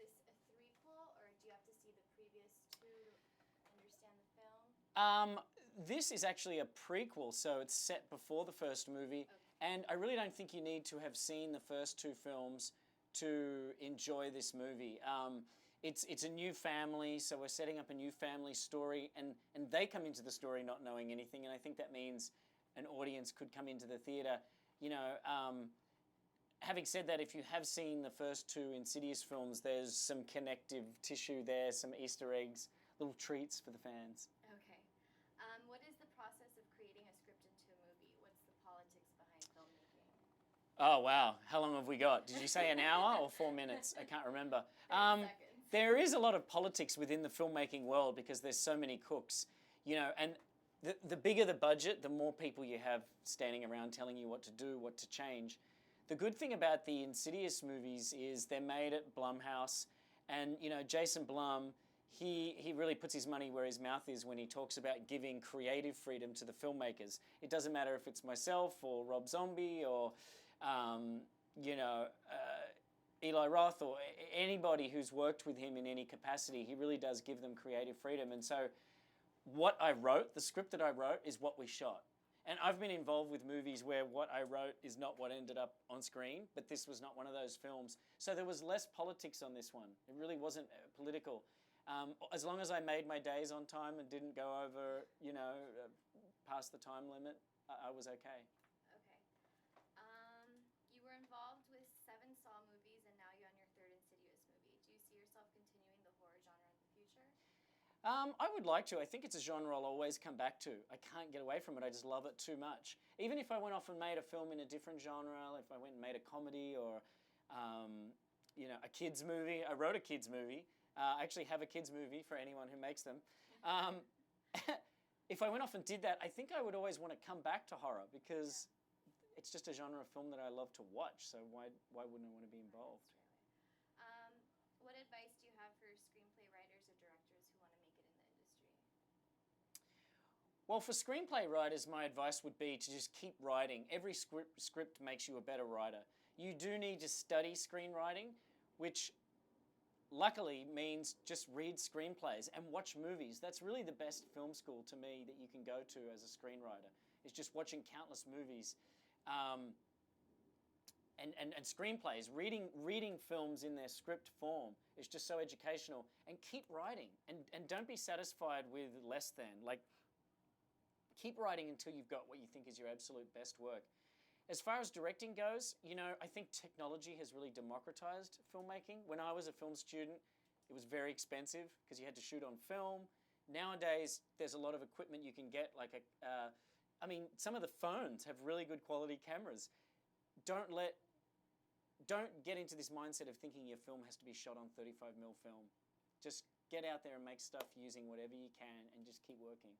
this a threequel, or do you have to see the previous two to understand the film? This is actually a prequel, so it's set before the first movie. Okay. And I really don't think you need to have seen the first two films to enjoy this movie. It's a new family, so we're setting up a new family story, and they come into the story not knowing anything, and I think that means an audience could come into the theatre. Having said that, if you have seen the first two Insidious films, there's some connective tissue there, some Easter eggs, little treats for the fans. Okay. What is the process of creating a script into a movie? What's the politics behind filmmaking? Oh, wow. How long have we got? Did you say an hour or 4 minutes? I can't remember. 30 seconds. There is a lot of politics within the filmmaking world because there's so many cooks, and the bigger the budget, the more people you have standing around telling you what to do, what to change. The good thing about the Insidious movies is they're made at Blumhouse, and Jason Blum, he really puts his money where his mouth is when he talks about giving creative freedom to the filmmakers. It doesn't matter if it's myself or Rob Zombie or Eli Roth or anybody who's worked with him in any capacity. He really does give them creative freedom. And so what I wrote, the script that I wrote, is what we shot. And I've been involved with movies where what I wrote is not what ended up on screen, but this was not one of those films. So there was less politics on this one. It really wasn't political. As long as I made my days on time and didn't go over, past the time limit, I was okay. Okay. You were involved with 7 Saw movies, and now you're on your 3rd Insidious movie. Do you see yourself continuing the horror genre in the future? I would like to. I think it's a genre I'll always come back to. I can't get away from it. I just love it too much. Even if I went off and made a film in a different genre, if I went and made a comedy or, a kids movie. I wrote a kids movie. I actually have a kids movie for anyone who makes them. If I went off and did that, I think I would always want to come back to horror because it's just a genre of film that I love to watch. So why wouldn't I want to be involved? What advice do you have for screenplay writers or directors who want to make it in the industry? Well, for screenplay writers, my advice would be to just keep writing. Every script makes you a better writer. You do need to study screenwriting, which luckily means just read screenplays and watch movies. That's really the best film school to me that you can go to as a screenwriter, is just watching countless movies. And screenplays, reading films in their script form is just so educational. And keep writing, and don't be satisfied with less than. Keep writing until you've got what you think is your absolute best work. As far as directing goes, I think technology has really democratized filmmaking. When I was a film student, it was very expensive because you had to shoot on film. Nowadays, there's a lot of equipment you can get, some of the phones have really good quality cameras. Don't get into this mindset of thinking your film has to be shot on 35mm film. Just get out there and make stuff using whatever you can and just keep working.